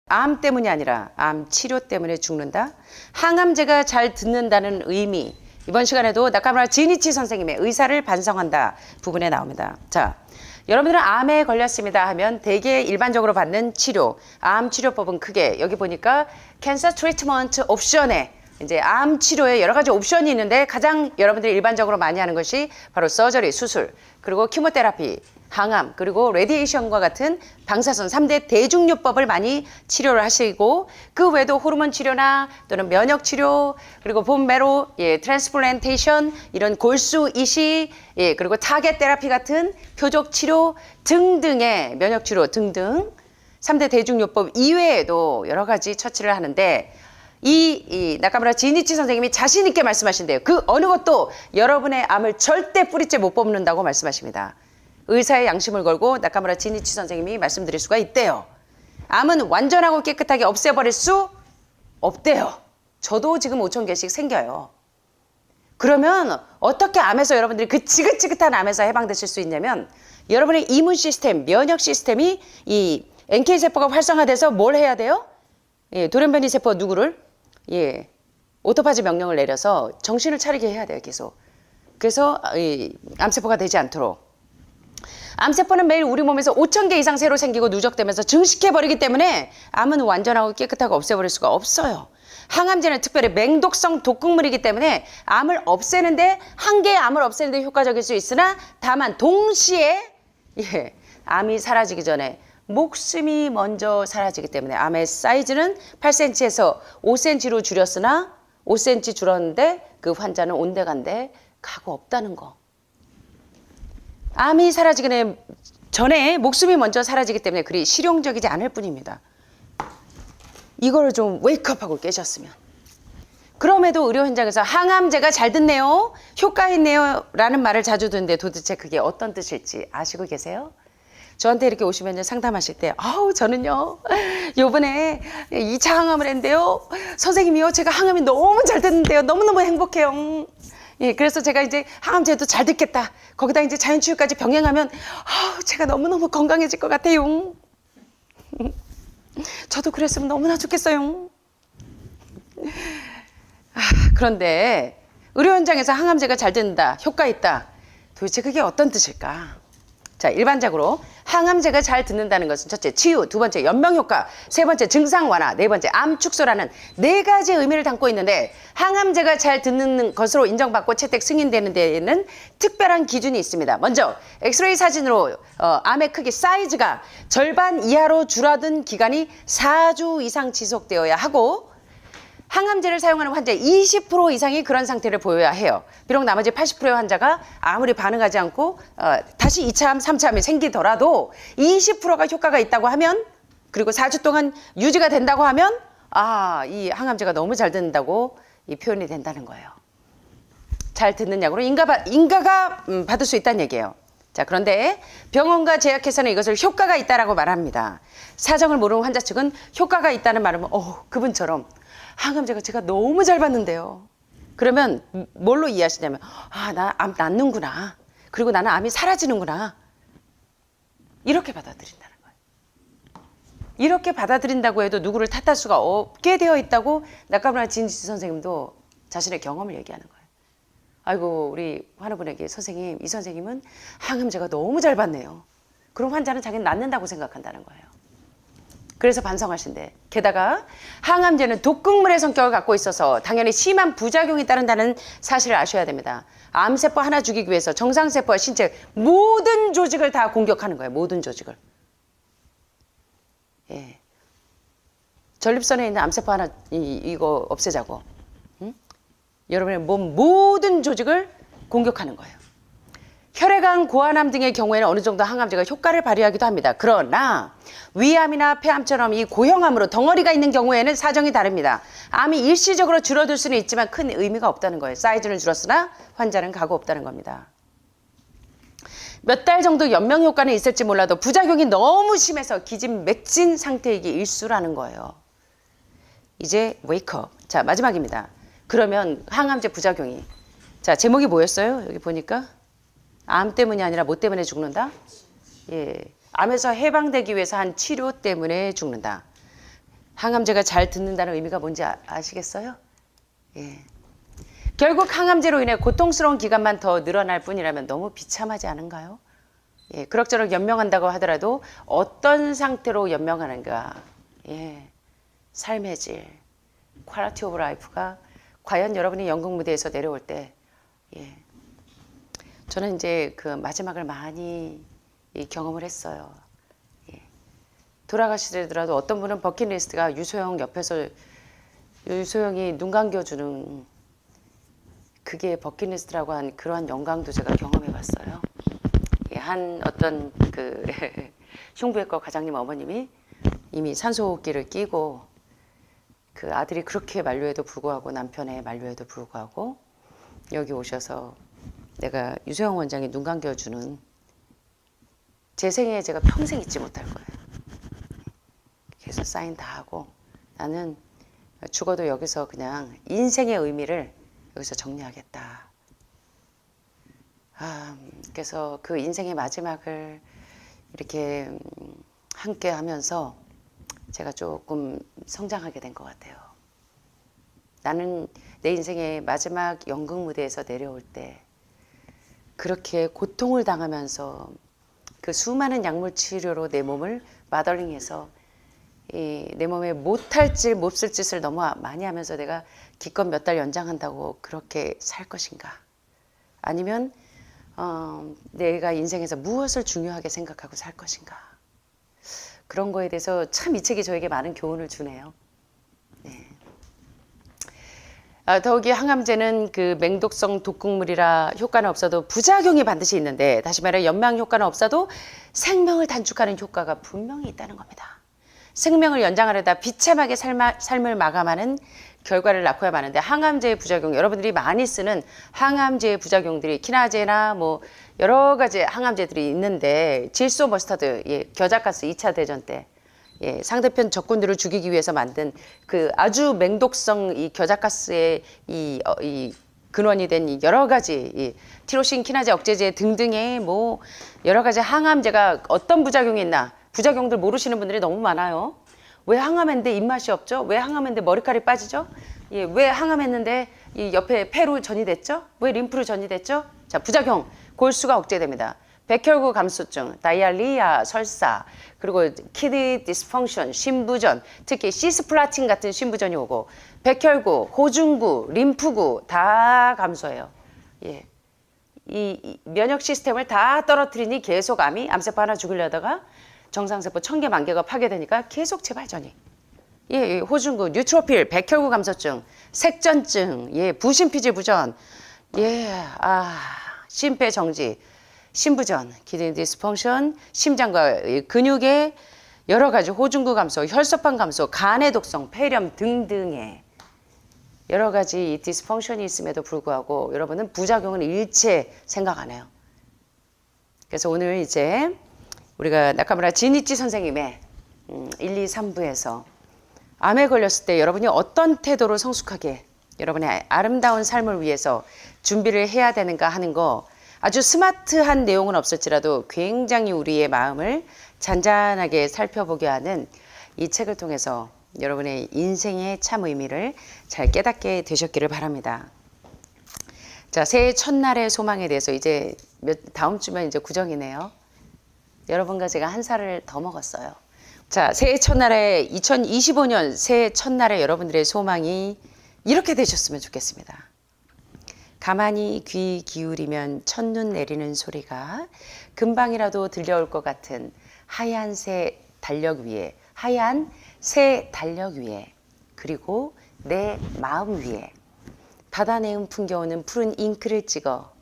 암 때문이 아니라 암 치료 때문에 죽는다. 항암제가 잘 듣는다는 의미. 이번 시간에도 나카무라 지니치 선생님의 의사를 반성한다 부분에 나옵니다. 자, 여러분들은 암에 걸렸습니다 하면 대개 일반적으로 받는 치료, 암 치료법은 크게 여기 보니까 캔서 트리트먼트 옵션에 이제 암 치료에 여러 가지 옵션이 있는데 가장 여러분들이 일반적으로 많이 하는 것이 바로 서저리, 수술, 그리고 키모테라피, 항암, 그리고 레디에이션과 같은 방사선 3대 대중요법을 많이 치료를 하시고 그 외에도 호르몬 치료나 또는 면역 치료, 그리고 본메로, 트랜스플란테이션, 이런 골수 이식, 그리고 타겟 테라피 같은 표적 치료 등등의 면역 치료 등등 3대 대중요법 이외에도 여러 가지 처치를 하는데 이 나카무라 지니치 선생님이 자신 있게 말씀하신대요. 그 어느 것도 여러분의 암을 절대 뿌리째 못 뽑는다고 말씀하십니다. 의사의 양심을 걸고 나카무라 지니치 선생님이 말씀드릴 수가 있대요. 암은 완전하고 깨끗하게 없애버릴 수 없대요. 저도 지금 5,000개씩 생겨요. 그러면 어떻게 암에서 여러분들이 그 지긋지긋한 암에서 해방되실 수 있냐면 여러분의 이문 시스템, 면역 시스템이 이 NK세포가 활성화돼서 뭘 해야 돼요? 돌연변이 세포 누구를? 오토파지 명령을 내려서 정신을 차리게 해야 돼요, 계속. 그래서 암세포가 되지 않도록. 암세포는 매일 우리 몸에서 5,000개 이상 새로 생기고 누적되면서 증식해버리기 때문에 암은 완전하고 깨끗하게 없애버릴 수가 없어요. 항암제는 특별히 맹독성 독극물이기 때문에 암을 없애는데 한 개의 암을 없애는데 효과적일 수 있으나 다만 동시에 암이 사라지기 전에 목숨이 먼저 사라지기 때문에 암의 사이즈는 8cm에서 5cm로 줄였으나 5cm 줄었는데 그 환자는 온데간데 가고 없다는 거. 암이 사라지기 전에 목숨이 먼저 사라지기 때문에 그리 실용적이지 않을 뿐입니다. 이걸 좀 웨이크업하고 깨셨으면. 그럼에도 의료 현장에서 항암제가 잘 듣네요, 효과 있네요 라는 말을 자주 듣는데 도대체 그게 어떤 뜻일지 아시고 계세요? 저한테 이렇게 오시면 상담하실 때 저는요 요번에 2차 항암을 했는데요 선생님이요 제가 항암이 너무 잘 듣는데요 너무너무 행복해요. 그래서 제가 이제 항암제도 잘 듣겠다. 거기다 이제 자연치유까지 병행하면 제가 너무너무 건강해질 것 같아요. 저도 그랬으면 너무나 좋겠어요. 그런데 의료 현장에서 항암제가 잘 듣는다, 효과 있다. 도대체 그게 어떤 뜻일까? 자, 일반적으로 항암제가 잘 듣는다는 것은 첫째 치유, 두 번째 연명효과, 세 번째 증상 완화, 네 번째 암 축소라는 네 가지 의미를 담고 있는데 항암제가 잘 듣는 것으로 인정받고 채택 승인되는 데에는 특별한 기준이 있습니다. 먼저 엑스레이 사진으로 암의 크기 사이즈가 절반 이하로 줄어든 기간이 4주 이상 지속되어야 하고 항암제를 사용하는 환자의 20% 이상이 그런 상태를 보여야 해요. 비록 나머지 80%의 환자가 아무리 반응하지 않고 다시 2차 암, 3차 암이 생기더라도 20%가 효과가 있다고 하면 그리고 4주 동안 유지가 된다고 하면 이 항암제가 너무 잘 듣는다고 이 표현이 된다는 거예요. 잘 듣는 약으로 인가가 받을 수 있다는 얘기예요. 자, 그런데 병원과 제약회사는 이것을 효과가 있다라고 말합니다. 사정을 모르는 환자 측은 효과가 있다는 말은 그분처럼 항암제가 제가 너무 잘 받는데요. 그러면 뭘로 이해하시냐면 나 암 낫는구나. 그리고 나는 암이 사라지는구나. 이렇게 받아들인다는 거예요. 이렇게 받아들인다고 해도 누구를 탓할 수가 없게 되어 있다고 나카무라 지니치 선생님도 자신의 경험을 얘기하는 거예요. 아이고 우리 환우분에게 선생님, 이 선생님은 항암제가 너무 잘 받네요. 그럼 환자는 자기는 낫는다고 생각한다는 거예요. 그래서 반성하신대. 게다가 항암제는 독극물의 성격을 갖고 있어서 당연히 심한 부작용이 따른다는 사실을 아셔야 됩니다. 암세포 하나 죽이기 위해서 정상세포와 신체 모든 조직을 다 공격하는 거예요. 모든 조직을. 전립선에 있는 암세포 하나 이거 없애자고. 여러분의 몸 모든 조직을 공격하는 거예요. 혈액암, 고환암 등의 경우에는 어느 정도 항암제가 효과를 발휘하기도 합니다. 그러나 위암이나 폐암처럼 이 고형암으로 덩어리가 있는 경우에는 사정이 다릅니다. 암이 일시적으로 줄어들 수는 있지만 큰 의미가 없다는 거예요. 사이즈는 줄었으나 환자는 가고 없다는 겁니다. 몇 달 정도 연명 효과는 있을지 몰라도 부작용이 너무 심해서 기진맥진 상태이기 일수라는 거예요. 이제 웨이크업. 자, 마지막입니다. 그러면 항암제 부작용이. 자, 제목이 뭐였어요? 여기 보니까. 암 때문이 아니라 뭐 때문에 죽는다? 암에서 해방되기 위해서 한 치료 때문에 죽는다. 항암제가 잘 듣는다는 의미가 뭔지 아시겠어요? 예. 결국 항암제로 인해 고통스러운 기간만 더 늘어날 뿐이라면 너무 비참하지 않은가요? 예, 그럭저럭 연명한다고 하더라도 어떤 상태로 연명하는가? 예, 삶의 질, 퀄리티 오브 라이프가 과연 여러분이 연극 무대에서 내려올 때, 예, 저는 이제 그 마지막을 많이 경험을 했어요. 예, 돌아가시더라도 어떤 분은 버킷리스트가 유소영 옆에서 유소영이 눈 감겨주는 그게 버킷리스트라고 한 그러한 영광도 제가 경험해 봤어요. 예, 한 어떤 그 흉부외과 과장님 어머님이 이미 산소호흡기를 끼고 그 아들이 그렇게 만류에도 불구하고 남편의 만류에도 불구하고 여기 오셔서 내가 유소영 원장이 눈 감겨주는 제 생에 제가 평생 잊지 못할 거예요. 그래서 사인 다 하고 나는 죽어도 여기서 그냥 인생의 의미를 여기서 정리하겠다. 그래서 그 인생의 마지막을 이렇게 함께 하면서 제가 조금 성장하게 된 것 같아요. 나는 내 인생의 마지막 연극 무대에서 내려올 때 그렇게 고통을 당하면서 그 수많은 약물 치료로 내 몸을 마더링해서 내 몸에 못할 짓, 몹쓸 짓을 너무 많이 하면서 내가 기껏 몇 달 연장한다고 그렇게 살 것인가? 아니면 내가 인생에서 무엇을 중요하게 생각하고 살 것인가? 그런 거에 대해서 참 이 책이 저에게 많은 교훈을 주네요. 네. 더욱이 항암제는 그 맹독성 독극물이라 효과는 없어도 부작용이 반드시 있는데, 다시 말해 연명 효과는 없어도 생명을 단축하는 효과가 분명히 있다는 겁니다. 생명을 연장하려다 비참하게 삶을 마감하는 결과를 낳고야 마는데, 항암제의 부작용, 여러분들이 많이 쓰는 항암제의 부작용들이 키나제나 뭐 여러 가지 항암제들이 있는데, 질소 머스타드, 예, 겨자가스 2차 대전 때 예, 상대편 적군들을 죽이기 위해서 만든 그 아주 맹독성 이 겨자가스의 이 근원이 된 이 여러 가지 이 티로신 키나제 억제제 등등의 뭐 여러 가지 항암제가 어떤 부작용이 있나, 부작용들 모르시는 분들이 너무 많아요. 왜 항암했는데 입맛이 없죠? 왜 항암했는데 머리카락이 빠지죠? 예, 왜 항암했는데 이 옆에 폐로 전이 됐죠? 왜 림프로 전이 됐죠? 자, 부작용, 골수가 억제됩니다. 백혈구 감소증, 다이알리아, 설사, 그리고 키드 디스펑션, 신부전, 특히 시스플라틴 같은 신부전이 오고, 백혈구, 호중구, 림프구 다 감소해요. 예. 이 면역 시스템을 다 떨어뜨리니 계속 암세포 하나 죽이려다가 정상세포 1000개, 10,000개가 파괴되니까 계속 재발전이. 예, 호중구, 뉴트로필, 백혈구 감소증, 색전증, 예, 부신피질 부전, 예, 심폐정지, 신부전, 키드니 디스펑션, 심장과 근육의 여러 가지 호중구 감소, 혈소판 감소, 간의 독성, 폐렴 등등의 여러 가지 이 디스펑션이 있음에도 불구하고 여러분은 부작용은 일체 생각 안 해요. 그래서 오늘 이제 우리가 나카무라 지니치 선생님의 1, 2, 3부에서 암에 걸렸을 때 여러분이 어떤 태도로 성숙하게 여러분의 아름다운 삶을 위해서 준비를 해야 되는가 하는 거, 아주 스마트한 내용은 없을지라도 굉장히 우리의 마음을 잔잔하게 살펴보게 하는 이 책을 통해서 여러분의 인생의 참 의미를 잘 깨닫게 되셨기를 바랍니다. 자, 새해 첫날의 소망에 대해서 이제 다음 주면 이제 구정이네요. 여러분과 제가 한 살을 더 먹었어요. 자, 새해 첫날에 2025년 새해 첫날에 여러분들의 소망이 이렇게 되셨으면 좋겠습니다. 가만히 귀 기울이면 첫눈 내리는 소리가 금방이라도 들려올 것 같은 하얀 새 달력 위에, 하얀 새 달력 위에, 그리고 내 마음 위에 바다 내음 풍겨오는 푸른 잉크를 찍어,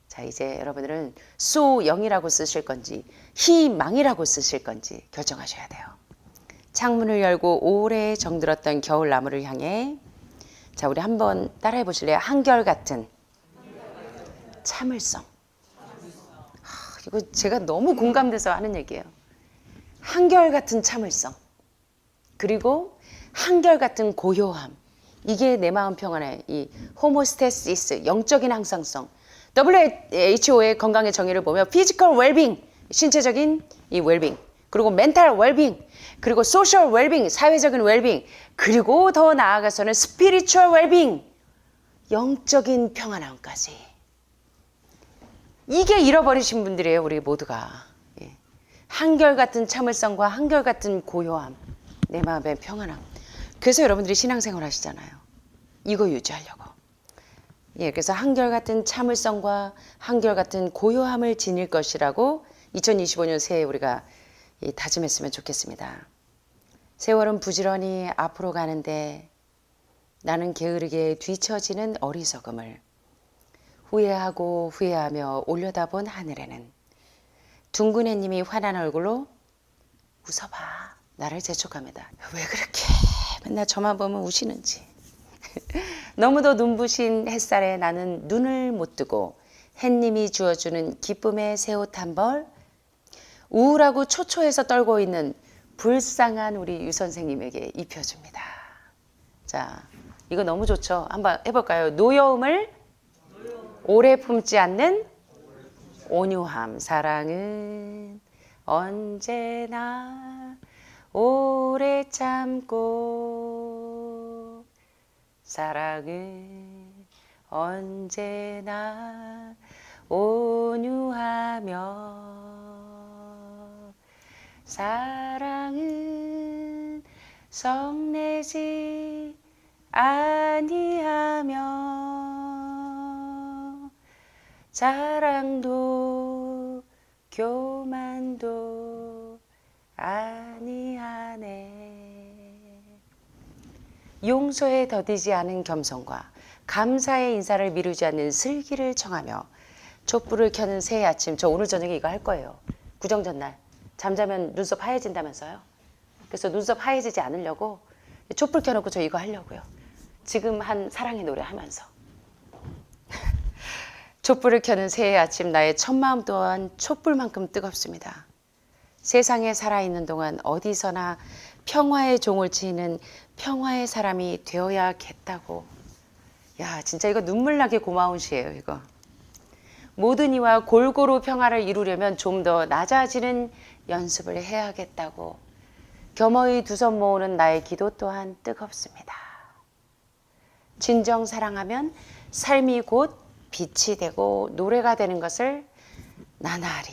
자, 이제 여러분들은 소영이라고 쓰실 건지 희망이라고 쓰실 건지 결정하셔야 돼요. 창문을 열고 오래 정들었던 겨울 나무를 향해, 자, 우리 한번 따라해 보실래요? 한결같은 참을성. 이거 제가 너무 공감돼서 하는 얘기예요. 한결같은 참을성. 그리고 한결같은 고요함. 이게 내 마음 평안의 이 호모스테시스, 영적인 항상성. WHO의 건강의 정의를 보면 피지컬 웰빙, 신체적인 이 웰빙, 그리고 멘탈 웰빙, 그리고 소셜 웰빙, 사회적인 웰빙, 그리고 더 나아가서는 스피리추얼 웰빙, 영적인 평안함까지. 이게 잃어버리신 분들이에요, 우리 모두가. 예. 한결같은 참을성과 한결같은 고요함, 내 마음의 평안함. 그래서 여러분들이 신앙생활 하시잖아요. 이거 유지하려고. 예, 그래서 한결같은 참을성과 한결같은 고요함을 지닐 것이라고 2025년 새해 우리가 다짐했으면 좋겠습니다. 세월은 부지런히 앞으로 가는데 나는 게으르게 뒤처지는 어리석음을 후회하고 후회하며 올려다본 하늘에는 둥근 해님이 환한 얼굴로 웃어봐 나를 재촉합니다. 왜 그렇게 맨날 저만 보면 우시는지. 너무도 눈부신 햇살에 나는 눈을 못 뜨고 햇님이 주어주는 기쁨의 새 옷 한 벌, 우울하고 초초해서 떨고 있는 불쌍한 우리 유 선생님에게 입혀줍니다. 자, 이거 너무 좋죠? 한번 해볼까요? 노여움을 오래 품지 않는 온유함. 사랑은 언제나 오래 참고 사랑은 언제나 온유하며 사랑은 성내지 아니하며 자랑도 교만도 아니하네. 용서에 더디지 않은 겸손과 감사의 인사를 미루지 않는 슬기를 청하며 촛불을 켜는 새해 아침. 저 오늘 저녁에 이거 할 거예요. 구정전날 잠자면 눈썹 하얘진다면서요. 그래서 눈썹 하얘지지 않으려고 촛불 켜놓고 저 이거 하려고요. 지금 한 사랑의 노래 하면서. 촛불을 켜는 새해 아침. 나의 첫 마음 또한 촛불만큼 뜨겁습니다. 세상에 살아있는 동안 어디서나 평화의 종을 지니는 평화의 사람이 되어야겠다고. 야, 진짜 이거 눈물 나게 고마운 시예요, 이거. 모든 이와 골고루 평화를 이루려면 좀 더 낮아지는 연습을 해야겠다고. 겸허히 두 손 모으는 나의 기도 또한 뜨겁습니다. 진정 사랑하면 삶이 곧 빛이 되고 노래가 되는 것을 나날이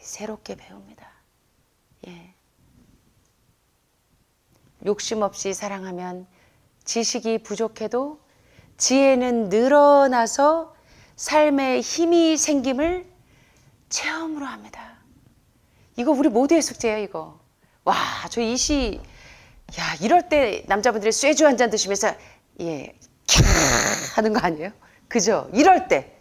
새롭게 배웁니다. 예. 욕심 없이 사랑하면 지식이 부족해도 지혜는 늘어나서 삶에 힘이 생김을 체험으로 합니다. 이거 우리 모두의 숙제예요, 이거. 와, 저 이 시, 야, 이럴 때 남자분들이 쇠주 한 잔 드시면서, 예, 캬 하는 거 아니에요? 그죠? 이럴 때.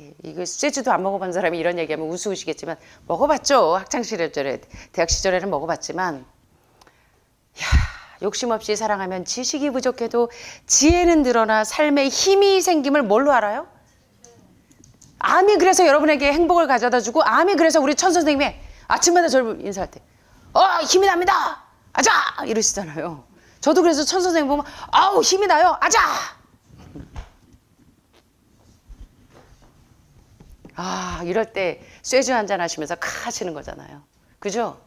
예, 이거 쇠주도 안 먹어본 사람이 이런 얘기하면 우스우시겠지만, 먹어봤죠. 학창시절에, 대학 시절에는 먹어봤지만, 야, 욕심 없이 사랑하면 지식이 부족해도 지혜는 늘어나 삶에 힘이 생김을 뭘로 알아요? 암이 그래서 여러분에게 행복을 가져다 주고, 암이 그래서 우리 천 선생님이 아침마다 저를 인사할 때 힘이 납니다. 아자! 이러시잖아요. 저도 그래서 천 선생님 보면 아우 힘이 나요. 아자! 아, 이럴 때 쇠주 한잔 하시면서 카 하시는 거잖아요. 그죠?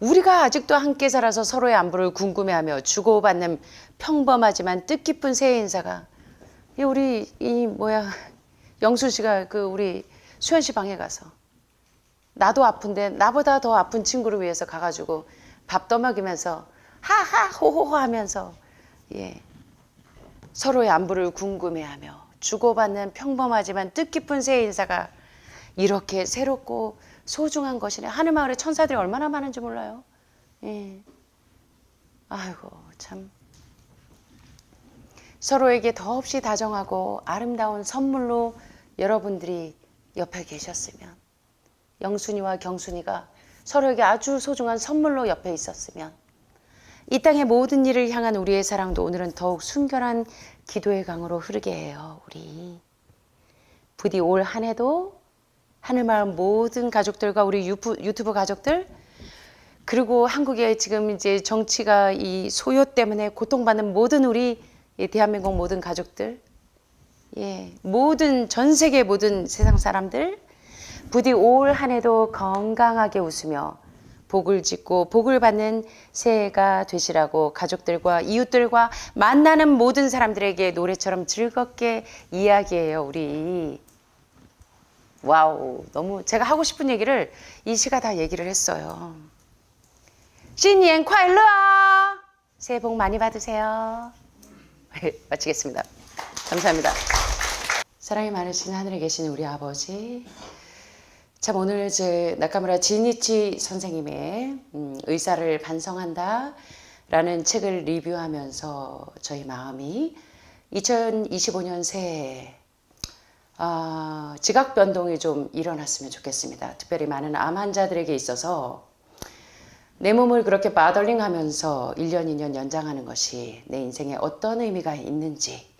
우리가 아직도 함께 살아서 서로의 안부를 궁금해하며 주고받는 평범하지만 뜻깊은 새해 인사가, 우리 영순 씨가 우리 수현 씨 방에 가서 나도 아픈데 나보다 더 아픈 친구를 위해서 가가지고 밥 떠먹이면서 하하 호호호 하면서, 예, 서로의 안부를 궁금해하며 주고받는 평범하지만 뜻깊은 새해 인사가 이렇게 새롭고 소중한 것이네. 하늘마을에 천사들이 얼마나 많은지 몰라요. 예. 아이고 참. 서로에게 더없이 다정하고 아름다운 선물로 여러분들이 옆에 계셨으면, 영순이와 경순이가 서로에게 아주 소중한 선물로 옆에 있었으면, 이 땅의 모든 일을 향한 우리의 사랑도 오늘은 더욱 순결한 기도의 강으로 흐르게 해요. 우리 부디 올 한 해도 하늘마을 모든 가족들과 우리 유튜브 가족들, 그리고 한국의 지금 이제 정치가 이 소요 때문에 고통받는 모든 우리 대한민국 모든 가족들, 예, 모든 전 세계 모든 세상 사람들, 부디 올 한 해도 건강하게 웃으며 복을 짓고 복을 받는 새해가 되시라고 가족들과 이웃들과 만나는 모든 사람들에게 노래처럼 즐겁게 이야기해요, 우리. 와우, 너무 제가 하고 싶은 얘기를 이 시가 다 얘기를 했어요. 신년 콰일러! 새해 복 많이 받으세요. 마치겠습니다. 감사합니다. 사랑이 많으신 하늘에 계신 우리 아버지, 참 오늘 제 나카무라 지니치 선생님의 의사를 반성한다 라는 책을 리뷰하면서 저희 마음이 2025년 새해 지각 변동이 좀 일어났으면 좋겠습니다. 특별히 많은 암 환자들에게 있어서 내 몸을 그렇게 바덜링 하면서 1년, 2년 연장하는 것이 내 인생에 어떤 의미가 있는지,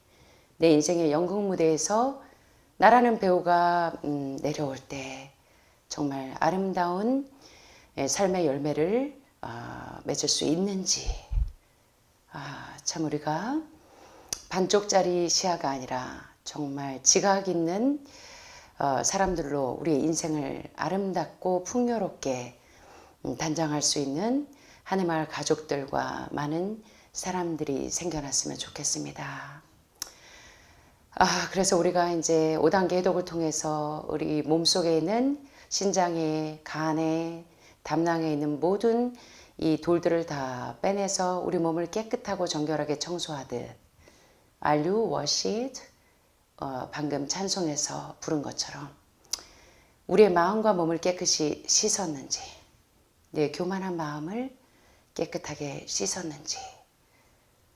내 인생의 연극 무대에서 나라는 배우가 내려올 때 정말 아름다운 삶의 열매를 맺을 수 있는지, 참 우리가 반쪽짜리 시야가 아니라 정말 지각 있는 사람들로 우리의 인생을 아름답고 풍요롭게 단장할 수 있는 한해마을 가족들과 많은 사람들이 생겨났으면 좋겠습니다. 그래서 우리가 이제 5단계 해독을 통해서 우리 몸속에 있는 신장에, 간에, 담낭에 있는 모든 이 돌들을 다 빼내서 우리 몸을 깨끗하고 정결하게 청소하듯 Are you washed? 방금 찬송에서 부른 것처럼 우리의 마음과 몸을 깨끗이 씻었는지, 내 교만한 마음을 깨끗하게 씻었는지,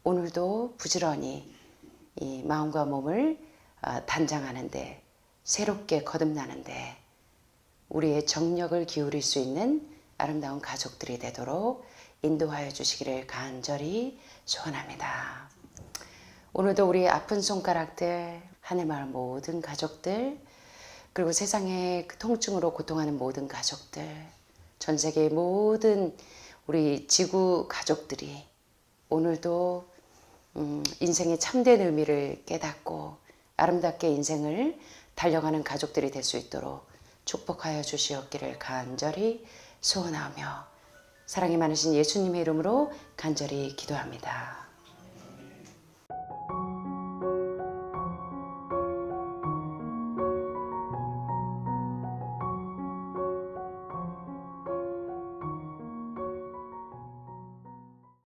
오늘도 부지런히 이 마음과 몸을 단장하는데, 새롭게 거듭나는데 우리의 정력을 기울일 수 있는 아름다운 가족들이 되도록 인도하여 주시기를 간절히 소원합니다. 오늘도 우리 아픈 손가락들, 하늘마을 모든 가족들, 그리고 세상의 통증으로 고통하는 모든 가족들, 전 세계의 모든 우리 지구 가족들이 오늘도 인생의 참된 의미를 깨닫고 아름답게 인생을 달려가는 가족들이 될 수 있도록 축복하여 주시옵기를 간절히 소원하며 사랑이 많으신 예수님의 이름으로 간절히 기도합니다.